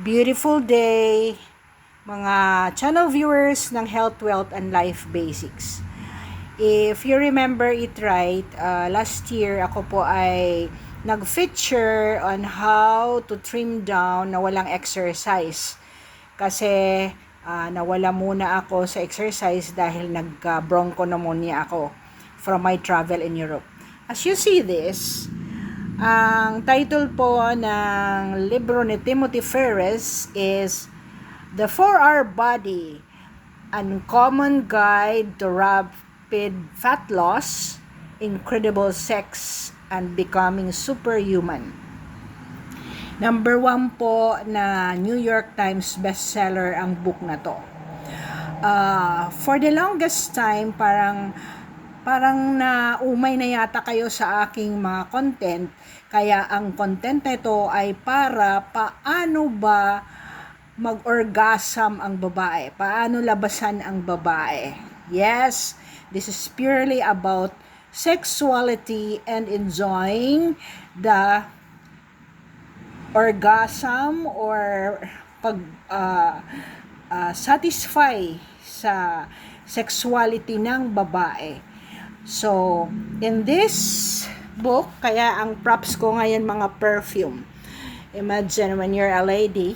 Beautiful day, mga channel viewers ng Health, Wealth, and Life Basics. If you remember it right, last year ako po ay nag-feature on how to trim down na walang exercise. Kasi nawala muna ako sa exercise dahil nagka-bronchopneumonia ako from my travel in Europe. As you see this, ang title po ng libro ni Timothy Ferriss is The 4-Hour Body, Uncommon Guide to Rapid Fat Loss, Incredible Sex, and Becoming Superhuman. Number 1 po na New York Times bestseller ang book na to. For the longest time, parang naumay na yata kayo sa aking mga content. Kaya ang content na ito ay para paano ba mag-orgasm ang babae. Paano labasan ang babae. Yes, this is purely about sexuality and enjoying the orgasm or satisfy sa sexuality ng babae. So, in this book, kaya ang props ko ngayon mga perfume. Imagine when you're a lady,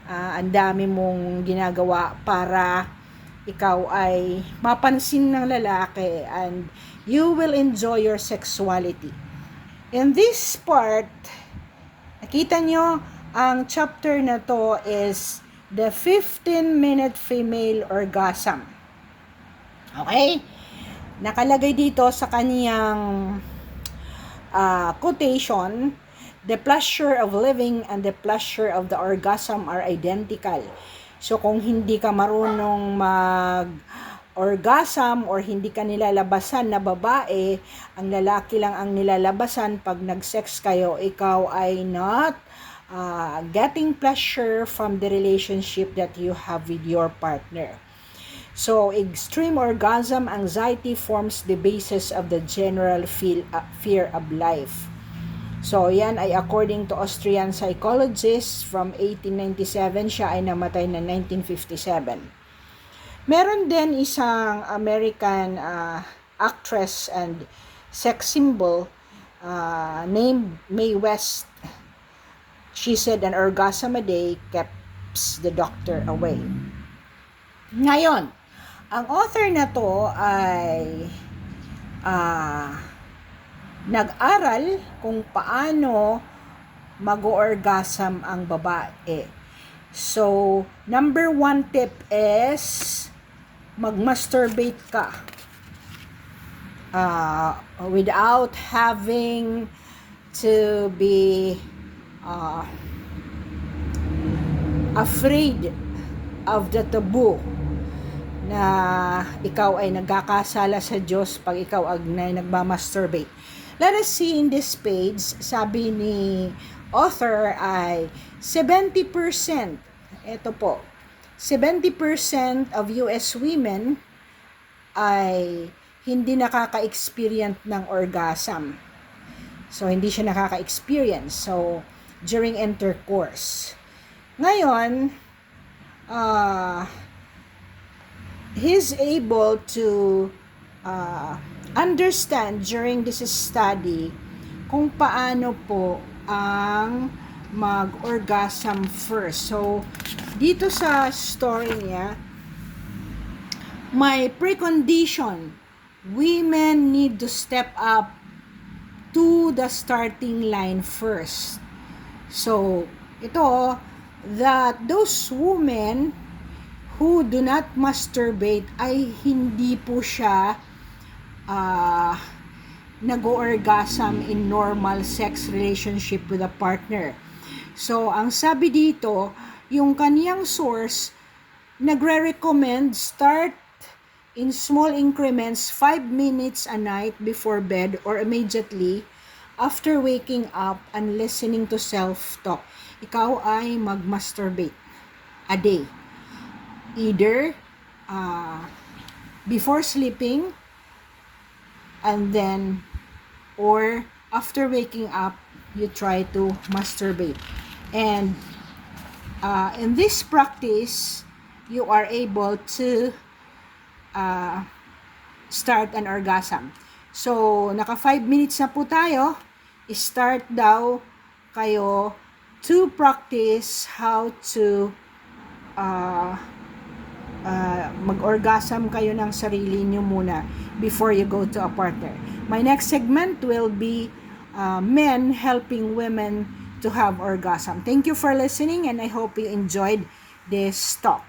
ang dami mong ginagawa para ikaw ay mapansin ng lalaki and you will enjoy your sexuality. In this part, nakita nyo, ang chapter na to is the 15-minute female orgasm. Okay? Nakalagay dito sa kaniyang quotation, the pleasure of living and the pleasure of the orgasm are identical. So kung hindi ka marunong mag-orgasm or hindi ka nilalabasan na babae, ang lalaki lang ang nilalabasan pag nag-sex kayo, ikaw ay not getting pleasure from the relationship that you have with your partner. So, extreme orgasm anxiety forms the basis of the general fear of life. So, yan ay according to Austrian psychologist from 1897, siya ay namatay na 1957. Meron din isang American actress and sex symbol named Mae West. She said an orgasm a day keeps the doctor away. Ngayon, ang author na to ay nag-aral kung paano mag-orgasm ang babae. So, number 1 tip is mag-masturbate ka without having to be afraid of the taboo na ikaw ay nagkakasala sa Diyos pag ikaw ay nagmamasturbate. Let us see in this page, sabi ni author ay 70%, ito po, 70% of US women ay hindi nakaka-experience ng orgasm. So, hindi siya nakaka-experience. So, during intercourse. Ngayon, he's able to understand during this study kung paano po ang mag-orgasm first. So, dito sa story niya, may precondition. Women need to step up to the starting line first. So, ito, that those women who do not masturbate ay hindi po siya nag-orgasm in normal sex relationship with a partner. So, ang sabi dito, yung kaniyang source, nagre-recommend start in small increments 5 minutes a night before bed or immediately after waking up and listening to self-talk. Ikaw ay mag-masturbate a day. Either before sleeping and then or after waking up you try to masturbate. And In this practice, you are able to start an orgasm. So, naka 5 minutes na po tayo. Start daw kayo to practice how to mag-orgasm kayo ng sarili nyo muna before you go to a partner. My next segment will be men helping women to have orgasm. Thank you for listening, and I hope you enjoyed this talk.